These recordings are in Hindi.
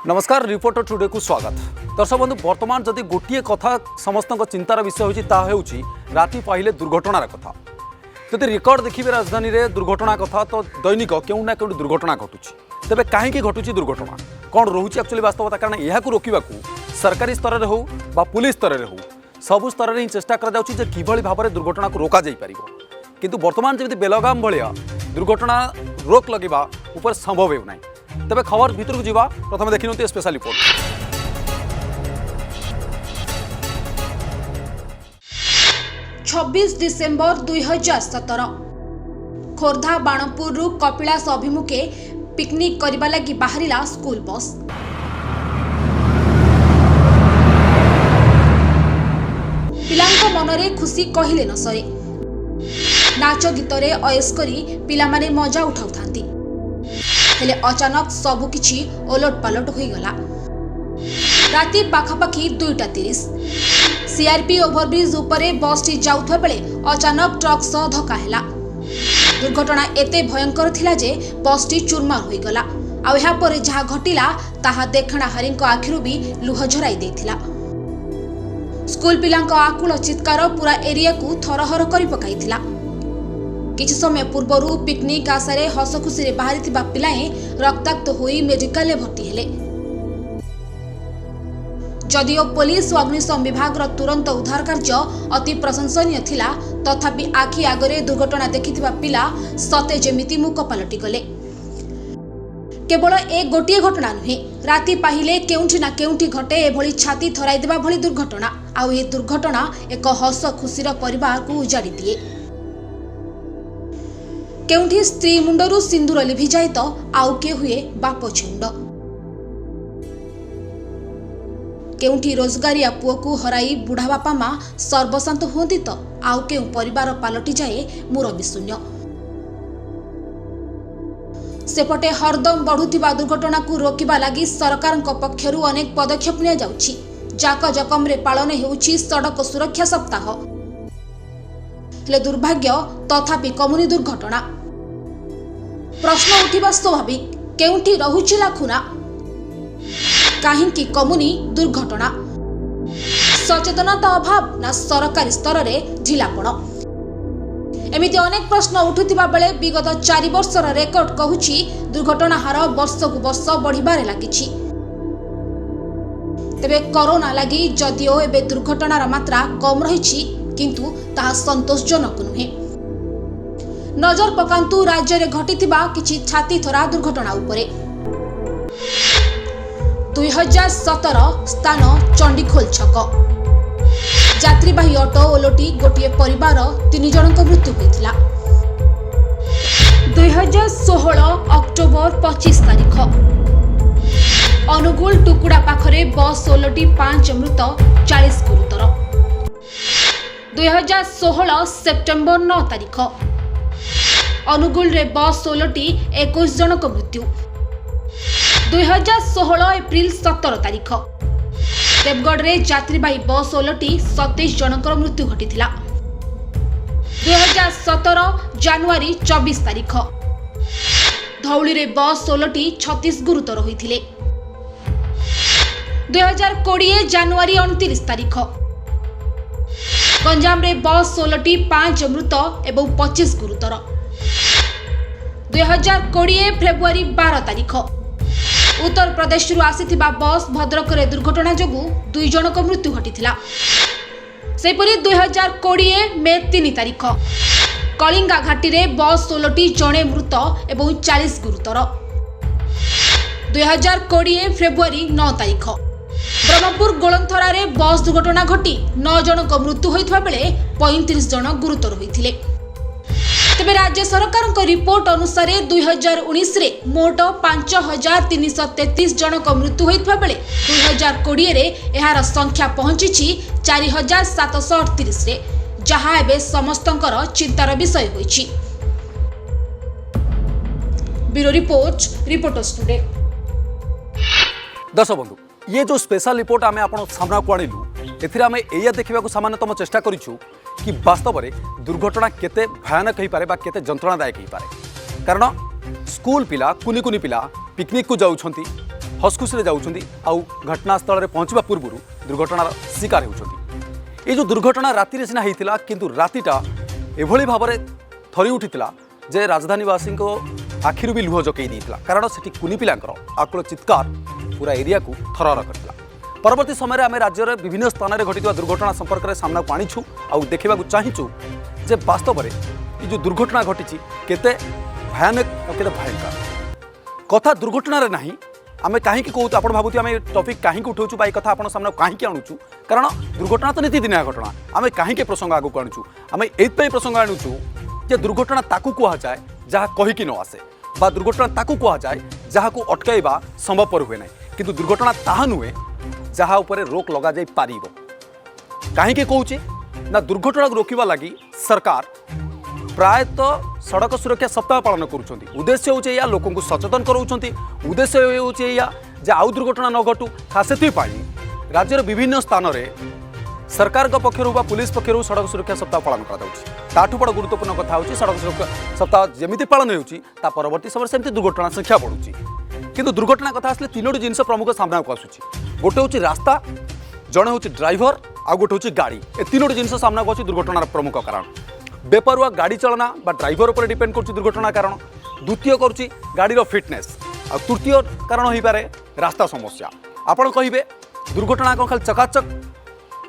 नमस्कार रिपोर्टर टुडे को स्वागत। दर्शक बंधु बर्तमान जदि गोटे कथा समस्त चिंतार विषय होची राति पाइले दुर्घटनार कथा। जदि रेकर्ड देखिए राजधानी रे दुर्घटना कथा तो दैनिक क्यों ना क्यों दुर्घटना घटुची। तेबे कहीं घटुची दुर्घटना कौन रोचे एक्चुअली वास्तवता कारण यह रोकवा सरकारी स्तर में हो बा पुलिस स्तर में हो सबु स्तर में ही चेष्टा कर किभली भाव में दुर्घटना को रोक किंतु वर्तमान जमी बेलगाम भाया दुर्घटना रोक लगेगा उपर संभव होना। तेबे खबर भीतर को जीवा प्रथम देखि special report. 26 December 2017 Khordha Banapur Kapilas अभिमुखे पिकनिक करने लगी बाहरिला स्कूल बस। पिलांको मनरे खुशी कहले न सरे। नाच गीतरे अयस करी पिला माने मजा उठाउथांती हेले अचानक सबु किछि ओलट पालट होई गला। राति पाखापाखि 2:30 सीआरपी ओभरब्रिज उपरे बसटी जाउथबा बेले अचानक ट्रक सह धक्का हेला। दुर्घटना एते भयंकर थिला जे बसटी चूरमार होई गला। आ एहा परे जहा घटिला ताहा देखणा हरिंको आखिरु भी लुह झराई देथिला। स्कूल पिलांको आकुल चित्कार पूरा एरिया को थरहर करि पकाइथिला। किछि समय पूर्वरु पिकनिक आशारे हस खुशी बाहरी पिलाए रक्ताक्त होई मेडिकल भर्ती हेले। जदिओ पुलिस और अग्निशम विभाग तुरंत उद्धार कार्य अति प्रशंसनीय थिला तथापि आखि आगरे दुर्घटना देखिथिबा पिला सते जेमिति मुक पलटि गले। केवल एक गोटिए घटना नुहे राति पाहिले केउंठी ना केउंठी घटे एभली छाती थराई देबा भली दुर्घटना। आउ ए दुर्घटना एक हस खुशीर परिवार को उजाड़ी दिए। केउंठी स्त्री मुंडरू सिंदूर लिभि जाए तो आउ के हुए बाप छुंड। केउंठी रोजगारिया पुओ को हराई बुढ़ा बापा माँ सर्वशांत होती तो आउ के परिवार पलटि जाए मुरबी शून्य। सेपटे हरदम बढ़ुथिबा दुर्घटना को रोकिबा लागि सरकार पक्षरु अनेक पदक्षेप निया जाउछि। जाक जकमरे पालन हेउछि सड़क सुरक्षा सप्ताह। हेले दुर्भाग्य तथापि कमुनी दुर्घटना। प्रश्न उठिबा स्वाभाविक केउंठी रहुछि लाखुना काहिंकी कमुनी दुर्घटना। सचेतनता अभाव ना सरकारी स्तर रे ढिलापण एमिति अनेक प्रश्न उठुथिबा बेले विगत 4 वर्षर रेकर्ड कहूछि दुर्घटना हार वर्ष को वर्ष बढ़िबारे लागिछि। तेबे कोरोना लागि जदिओ एबे दुर्घटनार मात्रा कम रहिछि किंतु ताहा संतोषजनक नुहे। नजर पकांतु राज्य रे घटिथिबा किछि छाती थरा दुर्घटना उपरे। 2017 स्थान चंडीखोल छक यात्रीवाही ऑटो ओलटी गोटे परिवार 3 जनक मृत्यु होइथिला। 2016 अक्टोबर 25 तारिख अनुगुल टुकुड़ा पाखरे बस ओलटी 5 मृत 40 गुरुतर। 2016 सेप्टेम्बर 9 तारिख अनुगुल रे बस ओलटी 21 जनक मृत्यु। 2016 एप्रिल 17 तारिख देवगढ़ रे यात्रीवाही बस ओलटी 27 जनकर मृत्यु घटिथिला। 2017 जनवरी 24 तारिख धौली रे बस ओलटी 36 गुरुतर होइथिले। 2020 जनवरी 29 तारिख गंजाम रे बस ओलटी 5 मृत एवं 25 गुरुतर। 2020 फेब्रुआरी 12 तारिख उत्तर प्रदेश रु आसीथिबा बस भद्रक रे दुर्घटना जोगु 2 जनक मृत्यु घटिथिला। सेपरि 2020 मे 3 तारिख कलिंगा घाटी रे बस ओलटी जणे मृत एवं 40 गुरुतर। 2020 फेब्रुआरी 9 तारिख ब्रह्मपुर गोलंथरा रे बस दुर्घटना घटी 9 जनक मृत्यु होइथबा बेले 35 जन गुरुतर होइथिले। तेबे राज्य सरकार को रिपोर्ट अनुसार 2019 रे मोट 5333 जनक मृत्यु होइथबा बेले 2020 रे एहार संख्या पहुंची 4738 रे जहां एबे समस्तंकर चिंतार विषय होइछि। Bureau report reporters today. दर्शक बंधु ये जो स्पेशल रिपोर्ट आम आप सामना को आणिलु एथिरे एया देखा सामान्यतम चेष्टा करूँ कि वास्तव में दुर्घटना केते भयानक हो पारे केते जंत्रणादायक हो पारे। कारण स्कूल पिला कुनी कुनी पिला पिकनिक को जाउछंती हसखुशी जाऊँच आउ घटनास्थल में पहुँचवा पूर्व दुर्घटनार शिकार होती। ये जो दुर्घटना राति सीना होता किंतु रातिटा एभली भाव में थरी उठीला जे राजधानीवासी आखिर भी लुह जकई देता कारण से कुनी पिलांकर आकुल चित्कार पूरा एरिया को थरहर करता। परवर्ती समय आम राज्यर विभिन्न स्थान में घटी दुर्घटना संपर्क में सामना को आणीछु आउ देखा चाहूँ जे वास्तव में ये जो दुर्घटना घटी केते भयानक और केते भयंकर कथा दुर्घटना रे नहीं आम कहीं कहूँ आप भावुँ आम टॉपिक कहीं उठाऊँ बा कथा आप सामने कहीं आणुचु कारण दुर्घटना तो नीतिदिनिया घटना आम कहीं प्रसंग आगक आणुचु आम ये प्रसंग आणुचु जे दुर्घटना ताकू कहुए जहाँ कहीकि न आसे बा दुर्घटना ताकू कहुए जहाँ को अटकाइबा संभवपर हुए ना किंतु दुर्घटना ताहा नुहे जहाँ उपरे रोक लगा जाई पारिबो। कहीं कहूँ ना दुर्घटना को रोकवा लगी सरकार प्रायतः सड़क सुरक्षा सप्ताह पालन करुँच उद्देश्य होचे या लोक सचेतन कराउछंती उद्देश्य होचे या जे आउ दुर्घटना न घटू खास राज्यर विभिन्न स्थान में सरकार पक्षर बा पुलिस पक्षर सड़क सुरक्षा सप्ताह पालन कर बड़ गुरुत्वपूर्ण कथा होची सड़क सुरक्षा सप्ताह जमी पालन होता परवर्ती समय से दुर्घटना संख्या बढ़ुची किंतु दुर्घटना कथा आसले तीनोटी जिनस प्रमुख सामना को आसूची गोटे हूँ रास्ता जड़े हूँ ड्राइवर आ गोटे हूँ गाड़ी ए तीनोटी जिनस सामना को आसी दुर्घटनार प्रमुख कारण बेपरुआ गाड़ी चलना बा ड्राइवर उपर डिपेंड कर दुर्घटना कारण द्वितीय करुच्ची गाड़ी फिटनेस आ तृतीय कारण हो पारे रास्ता समस्या आपड़ कहे दुर्घटना कौन खाली चकाचक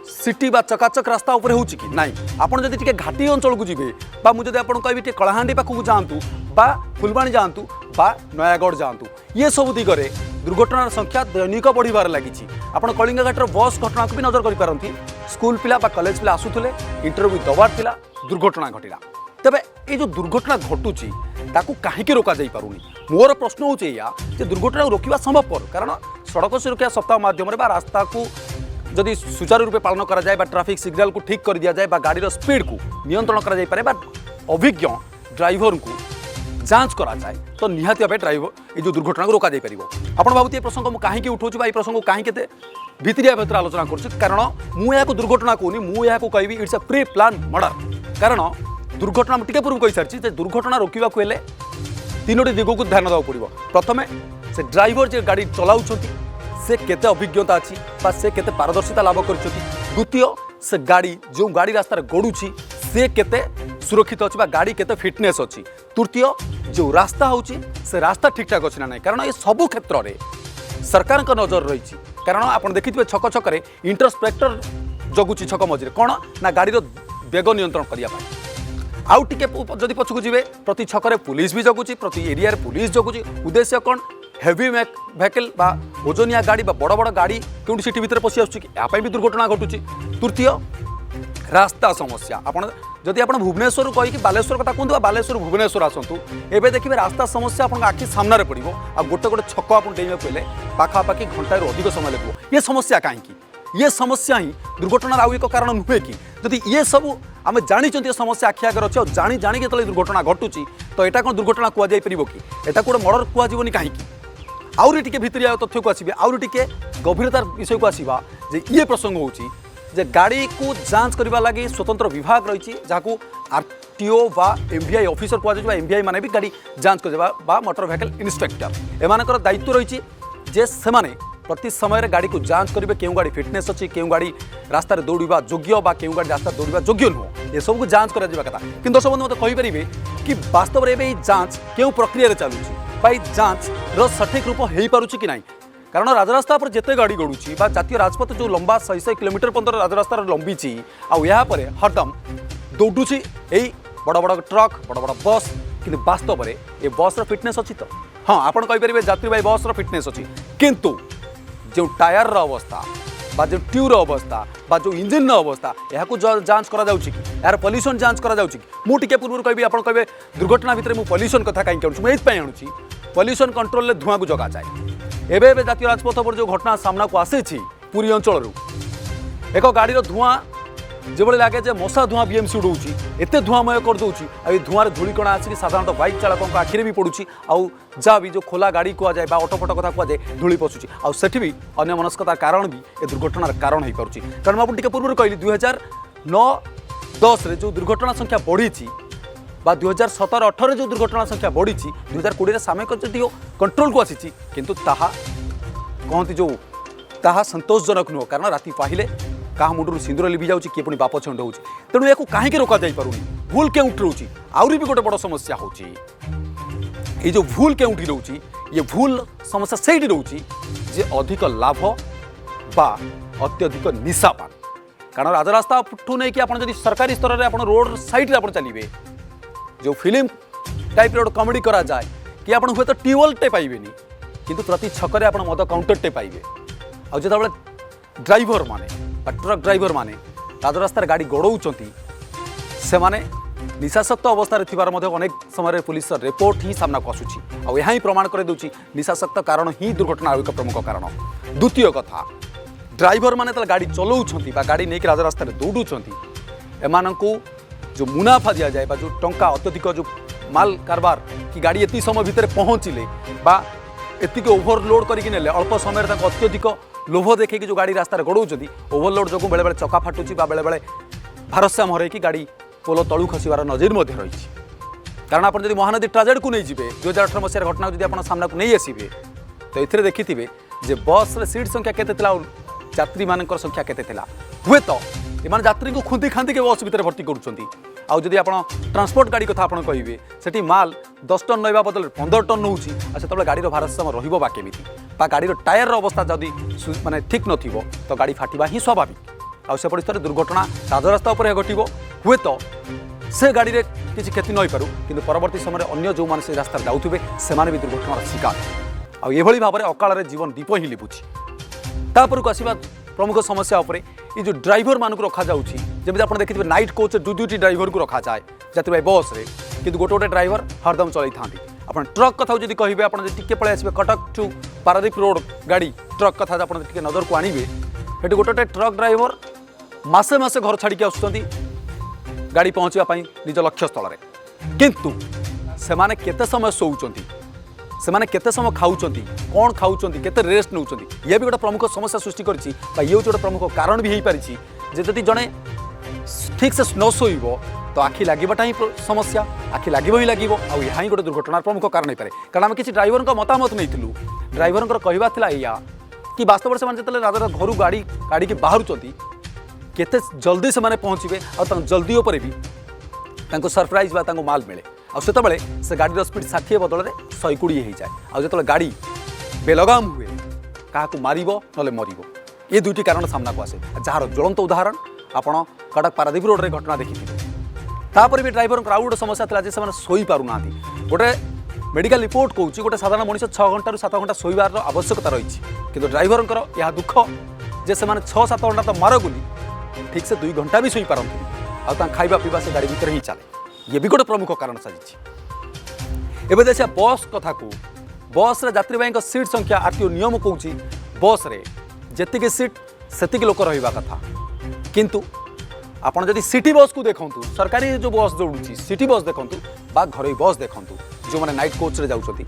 सिटी बा चकाचक रास्ता उपर हो कि नाई आपड़ जदि टे घाटी अंचल को जी बा मुझे आपको कहि टे कलाहांडी पाखक जातु बा फुलबाणी जातु बा नयागढ़ जातु ये सब दिगरे दुर्घटनार संख्या दैनिक बढ़िबार लगी। आपड़ कलिंगा घाटर बस घटना को भी नजर करें स्कूल पिला बा कॉलेज पिला आसुले इंटरव्यू दबार थिला दुर्घटना घटिला तेबे ये जो दुर्घटना घटुची ताकू कहीं रोक जा पारुनी मोर प्रश्न होचे या जे दुर्घटना रोकवा संभवपर कारण सड़क सुरक्षा सप्ताह माध्यम रास्ता को जदि सुचारू रूपे पालन करा जाए बा ट्रैफिक सिग्नल को ठीक कर दिया जाए बा गाड़ी स्पीड को नियंत्रण करा जाए पारे बा अभिज्ञ ड्राइवर को जांच करा जाए तो निहाती भाव ड्राइवर ये जो दुर्घटना को रोक जाए पार आप भावती प्रसंग मुझे कहीं उठाऊँ बा प्रसंग कहीं के भितरिया भितर आलोचना कर कारण मुझे दुर्घटना कहूनी मुझे कहबी it's a pre plan murder कारण दुर्घटना टे पूर्व कही सारी दुर्घटना रोकवा हेले तीनोटी दिग को ध्यान देवा पड़ो प्रथम से ड्राइवर जो गाड़ी चलाउछंती से केते अभिज्ञता अच्छी बा से केते पारदर्शिता लाभ कर द्वितीय से गाड़ी जो गाड़ी रास्तार गड़ुची से केते सुरक्षित अच्छी बा गाड़ी केते फिटनेस अच्छी तृतीय जो रास्ता होची से रास्ता ठीक ठाक अच्छी ना नहीं कारण ये सबू क्षेत्र में सरकार का नजर रही कारण आप देखिए छक छक इंटरस्पेक्टर जगुची छक मझे कौन ना गाड़ी बेग नियंत्रण करने आउ टिके जदि पछकु जीवे प्रति छकरे पुलिस भी जगुची प्रति एरिया पुलिस जगुची उद्देश्य कौन हेवी व्हीकल बा ओजनिया गाड़ी बा बड़ बड़ गाड़ी क्यों सिटी भितर पशि आसुची यापाई भी दुर्घटना घटुची तृतीय रास्ता समस्या आपड़ जदि आप भुवनेश्वर कहीकि बालेश्वर कथा कहते बालेश्वर भुवनेश्वर आसतु एवं देखिए रास्ता समस्या आप आखि सामने पड़ो आ गोटे गोटे छक आप डेइबा पड़े पाखापाखि घंटार अधिक समय लगे ये समस्या कहीं ये समस्या ही दुर्घटनार आउ एक कारण नुहे कि जदि ये सब आम जानी समस्या आखि आगे अच्छे और जानी जाणी जो दुर्घटना घटुची तो यहाँ कौन दुर्घटना कहुई पार कि यहाँ गोटे मर्डर कहबनी कहीं आउरी टिके भितरिया तथ्य को आसबे आउरी टिके गभीरतार विषय को आसवा जे ये प्रसंग होची जे गाड़ी को जांच करने लगी स्वतंत्र विभाग रही जहाँ आरटीओ बा एमवीआई ऑफिसर कहु एमवीआई माने भी गाड़ी जांच कर मोटर व्हीकल इन्स्पेक्टर एमानकर दायित्व रही जे सेमाने प्रति समय गाड़ी को जांच करेंगे क्यों गाड़ी फिटनेस अच्छी क्यों गाड़ी रास्तार दौड़ा योग्य बा क्यों गाड़ी रास्ता दौड़ा योग्य नुह ये सब को जांच करा कथा कि दर्शक बंधु मतलब कहींपर कि वास्तव में जांच क्यों प्रक्रिया चलुची जांच सठिक रूप हो पारुची कि नहीं कारण राजरास्ता पर जिते गाड़ी गड़ुची जातीय राजपथ जो लंबा 100 किलोमीटर पर्यंत राजरास्तार लंबीची आपर हरदम दौड़ुची यही बड़ बड़ ट्रक बड़ बड़ बस कि वास्तव में ये बस फिटनेस अच्छी तो हाँ आप कहींपर यात्रीवाही बस फिटनेस अच्छी किंतु जो टायर अवस्था बा जो ट्यूर अवस्था बा जो इंजिन अवस्था यहाँ को जांच करा जाउची कि यार पॉल्यूशन जांच करा जाउची कि मु टिके पूर्व कहबी आप कहे दुर्घटना भितर मु पॉल्यूशन कथा कहीं कहूँ मुझे आणुची पॉल्यूशन कंट्रोल में धुआं को जगा जाए एवं जातीय राजपथ पर जो घटना सामना को आसी पुरी अंचल एक गाड़ी धुआं जो लगे जे मशा धुआं बीएमसी उड़ाऊँगी एत धुआंमय करदे आ धुआं धूलिकणा आसिक साधारणतः बाइक चालकों आखिरी भी पड़ुची आउ जहाँ भी जो खोला गाड़ी कहए अटोफट कथा कहए धूली पशुची आठ भी अन्य मनस्कतार कारण भी ए दुर्घटनार कारण हो पार्टी कारण मुझे पूर्व कहली 2009-10 जो दुर्घटना संख्या बढ़ी 2017-18 जो दुर्घटना संख्या बढ़ी 2020 सामयिक जो कंट्रोल को आसी किंतु ताहा कहती जो ताहा संतोषजनक नुह कारण राति पाहिले क्या मुंडू सिंदूर लिभि जाऊँगी किए पुणी बाप छंड होची तेणु या कहीं रोक जाई पारुनी भूल केउठी रोची आउरी भी गोटे बड़ समस्या होची ये जो भूल केउठी रोची ये भूल समस्या से रोची जे अधिक लाभ बा अत्यधिक निशापान कारण राजरास्ता ठू नहीं कि आप सरकारी स्तर में आप रोड साइड रे आप चलिए जो फिल्म टाइप रोड कमेडी करा जाए कि आप हूँ तो ट्यूबवेल टे पाइबे किंतु प्रति छक आप मद काउंटर टे पाइबे आ जो ड्राइवर माने ट्रक ड्राइवर माने राजरास्त गाड़ी गड़ौंट से माने निशाशक्त अवस्था अनेक समय पुलिस रिपोर्ट ही सामना को आसूची आ ही प्रमाण कर दूची निशाशक्त कारण ही दुर्घटना एक प्रमुख कारण। द्वितीय कथा ड्राइवर माने गाड़ी चलाउछंती बा गाड़ी नहीं राजरास्त दौड़ुंट एम जो मुनाफा दि जाए जो टंका अत्यधिक जो माल कारबार कि गाड़ी एति समय भितर पहुँचले बा एतिक ओभरलोड करके नेले अल्प समय अत्यधिक लोभ देखे जो गाड़ी रास्तार गड़ौंट ओभरलोड जो बेले बेले चका फाटुची बेले बेले भारसाम्य हरैकी गाड़ी पोल तलू खसबार नजर रही कारण आप महानदी ट्राजेड को नहीं जी 2018 मसीहार घटना को आप सामना को नहीं आसबे तो ये देखिथे जे बस रे सीट संख्या केते यात्री मान संख्या केते हुए तो ये यात्री को खुंदी खांदी के बस भितर भर्ती करुँच आप ट्रांसपोर्ट गाड़ी कथा आपड़ कहे से माल 10 टन नाइबा बदल 15 टन नौ से गाड़ी भारसाम्य रहा केमी गाड़ी टायर अवस्था जदि माने ठीक नथिबो तो गाड़ी फाटिबा ही स्वाभाविक आ से परिस्थिति दुर्घटना राजरास्ता उपर घटिबो हुए तो से गाड़ी रे किसी क्षति न पारू किंतु परवर्ती समय अन्य जो माने से रास्ता जाउथिबे से माने भी दुर्घटनार शिकार आ एभली भाव में अकाल जीवन दीप ही लिभुछि तापर को आसीबा प्रमुख समस्या उपरे ये जो ड्राइवर मानक रखा जाउछि जब आप देखिए नाइट कोच दुईटी ड्राइवर को रखा जाए जाती बस रे किंतु गोटे गोटे ड्राइवर हरदम चलाई थांती आप ट्रक कथा जब कहे आप टे पलि आसबे कटक टू पारादीप रोड गाड़ी ट्रक कथा आप नजर को आणवे ये गोटे गोटे ट्रक ड्राइवर मसे मसे घर छाड़ी आसुँच गाड़ी पहुँचापी निज लक्ष्य स्थल में किंतु से माने केते समय शोउछंती से माने केते समय खाउछंती कौन खाउछंती केते रेस्ट नउछंती ये भी गोटे प्रमुख समस्या सृष्टि करछि बा ये गोटे प्रमुख कारण भी हो पारिछि जे जदि जणे ठीक से न शोइबो तो आखि लागिबाटा ही समस्या आखि लागिबो ही लागिबो आ यही गोटे दुर्घटनार प्रमुख कारण हो पारे कारण आम किसी ड्राइवर का मतामत नहीं ड्राइवर कहवा था या कि वास्तव से जो राजा घर गाड़ी गाड़ी की बाहर केते जल्दी से माने पहुँचे और जल्दी उपर भी सरप्राइज बा माल मिले आते से गाड़ी स्पीड 60 बदल में 120 हो जाए आते गाड़ी बेलगाम हुए क्या मारिबो नले मरिबो ये दुईटी कारण सामना को आसे जार ज्वलंत उदाहरण आपण कटक पारादीप रोड रे घटना देखी तापर भी ड्राइवर आउ गोटे समस्या था से शोई पार ना गोटे मेडिकल रिपोर्ट कौन गोटे साधारण मनीष 6 घंटा 7 घंटा शोबार आवश्यकता रही कि ड्राइवर यह दुख जे से 6-7 घंटा तो मार गुली ठीक से 2 घंटा भी शोई पारती आ खाଇବା पीवा से गाड़ी भीतर ही चले ये भी गोटे प्रमुख कारण साजिश एवं देखिए बस कथा को बस रे यात्री सीट संख्या आरटीओ नियम कौच बस रे जेतिकी सीट सेतिकी लोक रहिबा कथा किंतु आपड़ जदि सिटी बस को देखूँ सरकारी जो बस दौड़ी सिटी बस देखूँ बा घर बस देखूँ जो मैंने नाइट कोच रे जाउछथि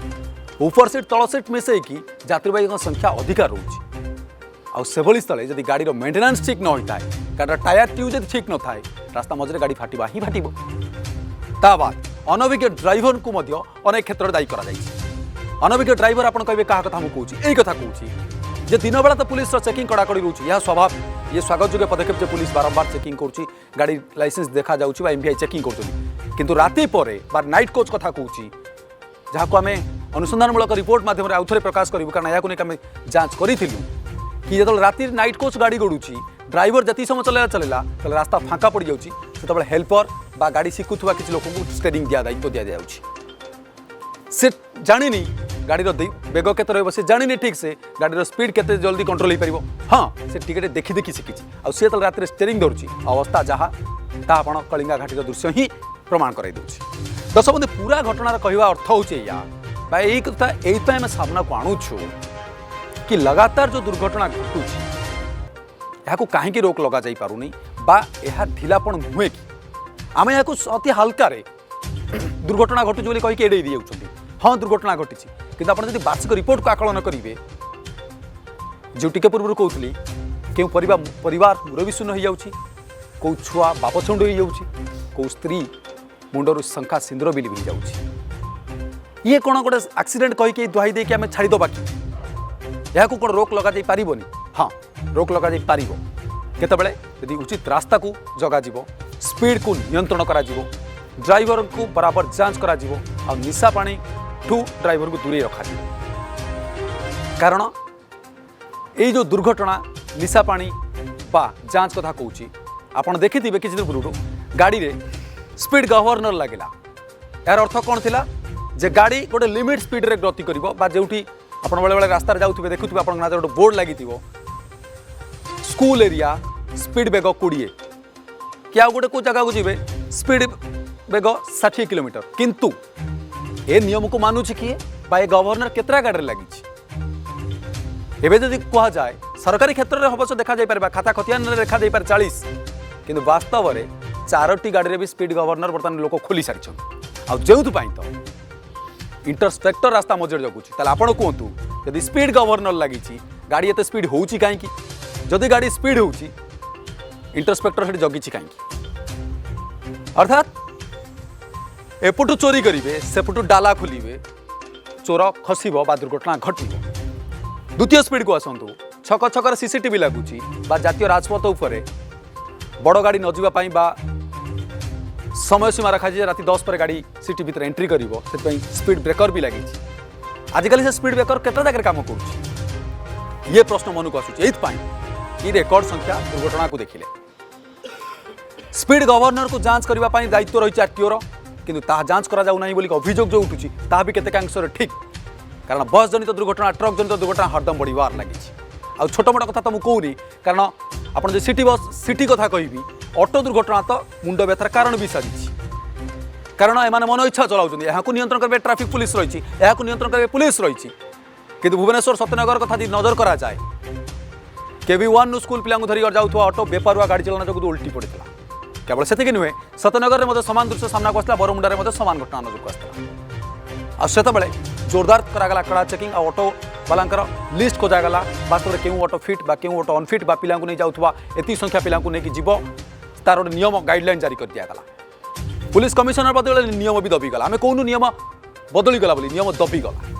ऊपर सीट तल सीट मिसेकी यात्री संख्या अधिका रोचे आभली स्थले जब गाड़ी मेन्टेनान्स ठीक न होता है गाड़ी टायर ट्यूब जब ठीक न थाए रास्ता मझे गाड़ी फाटिबा ही फाटिबो ता बाद अनभिज्ञ ड्राइवर को मध्य अनेक क्षेत्र में दायी करा अनभिज्ञ ड्राइवर आप कहे क्या कथा मुझे यही कथा कहूँ जे दिन बेला तो पुलिस चेकिंग कड़ाकड़ी रोचे यह स्वभाव ये स्वागत योग्य पदक्षेप जो पुलिस बारंबार चेकिंग करुँची गाड़ी लाइसेंस देखा जाऊँगी एमवीआई चेकिंग कर राति पर बार नाइट कोच कथा कहूँ जहाँ को आम अनुसंधानमूलक रिपोर्ट माध्यम आउ थे प्रकाश करूँ कारण यहाँ को जांच करूँ कि जो राति नाइट कोच गाड़ी गड़ुची ड्राइवर जी समय चलेला रास्ता फाँका पड़ जाऊँगी से हेल्पर बा गाड़ी शिखुवा किसी लोक स्टेयरिंग दायित्व दि जाऊँगी से जानी गाड़ीर बेग केते रही से जानी ठीक से गाड़ीर स्पीड केते जल्दी कंट्रोल हो पार हाँ से टिके देखी देखी शिखी आए तो रात स्टेयरिंग धरुची अवस्था जहाँ आप कलिंगा घाटीर दृश्य ही प्रमाण कर दर्शक बंधु पूरा घटनार कहवा अर्थ हो यही कथा यही आम सामना को आणुछु कि लगातार जो दुर्घटना घटुची यहाँ कहीं रोक लगा जाई पारुनी बा यह ढिलापण नुहे कि आम यहाँ अति हल्का दुर्घटना घटुची कहीकि एड़े दी जाऊँ हाँ दुर्घटना घटी कि आप वार्षिक रिपोर्ट को आकलन करेंगे जो टिके पूर्व कहती क्यों परिवार मुरविशून्य हो जाऊँगी कौ छुआ बाप छुंड हो जाऊँगी कौ स्त्री मुंडर शंखा सिंदूर भी लिभि जाऊँगी ये कौन गोटे एक्सीडेंट कहीकि दुहाई देकी आम छाड़ीदबा कि यहाँ कौन रोक लग पारनि हाँ रोक लग केतबेले यदि उचित रास्ता को जगा स्पीड को नियंत्रण करा ड्राइवर को बराबर जांच करा आ निशा पानी ठू ड्राइवर को दूरे रखा कारण ये जो दुर्घटना निशा पानी बा जांच कथा कहूँ आपड़ देखिथे किसी दिन पूर्व गाड़ी रे स्पीड गवर्नर लगिला यार अर्थ कौन थिला जे गाड़ी गोटे लिमिट स्पीड रे गति करिवो बा जेउठी आपण बेले बेले रास्ता रे जाउथिबे देखुथिबे आपण ना गोटे बोर्ड लागिथिबो स्कूल एरिया स्पीड बेग 20 क्या गोटे को जगह को जीवे स्पीड बेग 60 किलोमीटर किंतु ए नियम को मानुछि किए बा ए गवर्नर केतरा गाड़ी लगी एबे जदि कहा जाए सरकारी क्षेत्र में अवश्य देखा जाए खाता खतियान देखा जाए 40 किंतु वास्तव में 4टी गाड़ी रे भी स्पीड गवर्नर बर्तमान लोक खोली सारी आउथु तो इंटरसेक्टर रास्ता मझे जगुची ताले आपण कहतु यदि स्पीड गवर्नर लगी गाड़ी एत स्पीड होउची कहीं जदि गाड़ी स्पीड होउची इंटरसेक्टर से जगी कहीं अर्थात एपटू चोरी करेंगे सेपटू डाला खोलिए चोर खसब बा दुर्घटना घटव द्वितीय स्पीड को आसतु छक छक सीसीटीवी लगुच जातीय राजपथ उपरे बड़ गाड़ी न जावाई बा समय सीमा रखा राति 10 पर गाड़ी सिटी भितर एंट्री कर स्पीड ब्रेकर भी लगी आजिकल से स्पीड ब्रेकर केते जगह काम कर ये प्रश्न मन को आसूँ रेकर्ड संख्या दुर्घटना को देखिले स्पीड गवर्नर को जांच करने दायित्व रही आरटीओर किंतु ता जांच करा जाऊ नहीं बोली अभियोग जो उठुची ता भी केतेकांश ठीक कारण बस जनित दुर्घटना ट्रक जनित दुर्घटना हरदम बढ़िबार लगी आ छोट मोट कथा तो मुझे कहूनी कारण आप जो सिटी बस सिटी कथा कहि ऑटो दुर्घटना तो मुंड व्यथार कारण भी साजी कारण एम मन इच्छा चलाऊँ यहाँ नियंत्रण करेंगे ट्राफिक पुलिस रही नियंत्रण करेंगे पुलिस रही किंतु भुवनेश्वर सत्यनगर कथा नजर करा जाए KV1 स्कूल पिला धरिक जाऊँ ऑटो बेपारुआ गाड़ी चलाना जो उल्टी पड़ता केवल से नुहे सत्यनगर में सामान दृश्य सामना को आसला बरमुंडा में सामान घटना नजर आसला आते जोरदार करागला कड़ा चेकिंग ऑटो वाला लिस्ट खोजागला वास्तव में क्यों ऑटो फिट बा क्यों ऑटो अनफिट बा पिला नहीं जाऊँ एति संख्या पिला नहीं जीव तार गोटे नियम गाइडलाइन जारी कर दिगला पुलिस कमिशनर बदल नियम भी दबीगला आम कौन नियम बदलीगला बोली नियम दबीगला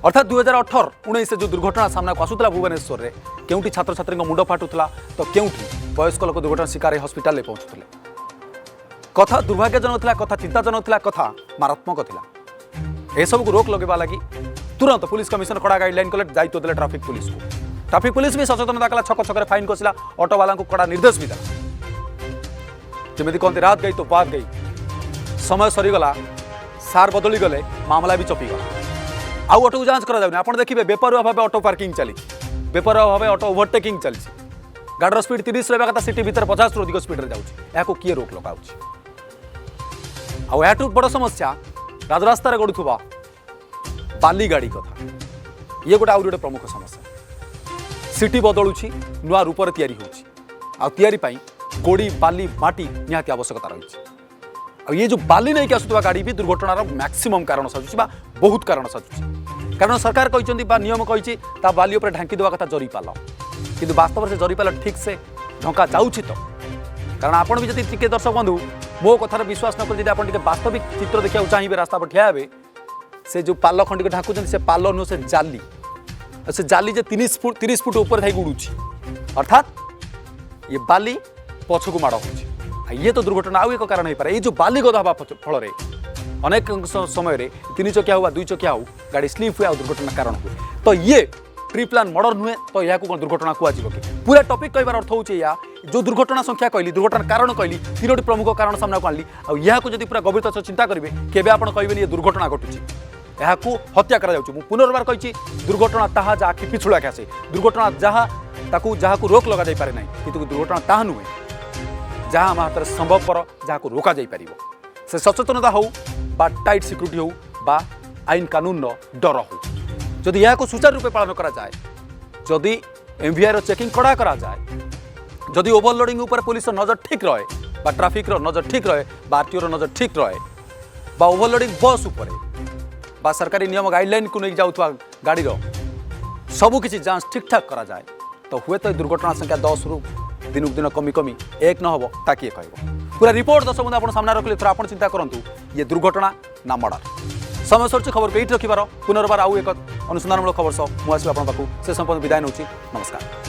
अर्थात 2018-19 जो दुर्घटना सामना को आसूला भुवनेश्वर में केउटी छात्र छात्री मुंड फाटुला तो केउटी वयस्क लोक दुर्घटना शिकार हस्पिटाल पहुँचुले कथा दुर्भाग्यजनक था कथा चिंताजनक था कथा मारात्मक था यह सब को रोक लगेगा लगी तुरंत पुलिस कमिशनर कड़ा गाइडलाइन कले दायित्व देले ट्राफिक पुलिस भी सचेतनता कला छक छक फाइन कसला ऑटो वाला को कड़ा निर्देश भी देला जमी कहते रात गई तो बात गई समय सरीगला सार बदली गले मामला भी चपीगला आउ ऑटो को जांच करा जाउनी आपण देखिबे बेपारुआ भाव ऑटो पार्किंग चली बेपारुआ भाव ऑटो ओवरटेकिंग चली गाड़ीर स्पीड 30 रहा कथा सिटी भीतर 50 अधिक स्पीड रे जाउची याको किए रोक लगाउची आउ याटू बड़ समस्या राजरास्ता गड़ुवा बाली गाड़ी कथा ये गोटे आउरी गोटे प्रमुख समस्या सिटी बदलुची नुआ रूप से या गोड़ी बाली माटी निहाती आवश्यकता रही ये जो बाली नहीं आसुवा गाड़ी भी दुर्घटनार मैक्सिमम कारण साजुची बहुत कारण साजुची कारण सरकार कहते नियम कही बाली उपर ढांकी देवा कथा जरी पाल कि वास्तव से जरी पाल ठीक से ढंका जाऊँच तो कारण आपड़ भी जब टे दर्शक बंधु मो कथार विश्वास न कर आप वास्तविक चित्र देखा चाहिए रास्ता पर ठिया हे से जो पाल खंडी को ढाकुं से पाल नुह से जाली से जाली जे 30 फुट ऊपर थी उड़ूची अर्थात ये बाली पछ को माड़ हो ये तो दुर्घटना आउ एक कारण हो पारे ये जो बाली गदा हवा फल अनेक समय 3 चकिया हो 2 चकिया हो गाड़ी स्लीप हुए दुर्घटना कारण हुए तो ये ट्री प्लान मर्डर नुहे तो यह कौन दुर्घटना कहुए कि पूरा टॉपिक कहबार अर्थ होचे या जो दुर्घटना संख्या कहली दुर्घटना कारण कहली 3टी प्रमुख कारण सामना को आनली आ यह जब पूरा गभीरता सह चिंता करेंगे केबे आपण कहबेनी ये दुर्घटना घटुची यह हत्या करा जाउची पुनर्बार कही दुर्घटना ताहा जा आखि पिछुड़ा के आसे दुर्घटना जहाँ को रोक लगा जाई पारे नहीं किंतु दुर्घटना ताहा नुहे जहाँ आम हाथ संभवपर जहाँ को रोक जा पार से सचेतनता हो बा टाइट सिक्यूरीटी हो बा आईन कानून डर हो जदि यह सुचारू रूपे पालन करा जाए जदि एमवीआई चेकिंग कड़ा करा जाए जदि ओवरलोडिंग उपर पुलिस नजर ठीक रहे बा ट्राफिक नजर ठीक रहे बा आरटीओ नजर ठीक रहे बा ओवरलोडिंग बस उपर बा सरकारी नियम गाइडलाइन को नहीं जाऊँ गाड़ी सबकि जांच ठीक ठाक करा जाए तो हुए तो दुर्घटना संख्या 10 रु दिन दिन कमी कमी 1 न हम ता किए कह पूरा रिपोर्ट 10 बंधु आप सामने रखिले थोड़ा आप चिंता करूँ ये दुर्घटना ना मर्डर समय सर खबर को ये रखिबार पुनर्बार आउ एक अनुसंधानमूलक खबर सह मुझे आप से संपूर्ण विदाय नौची नमस्कार।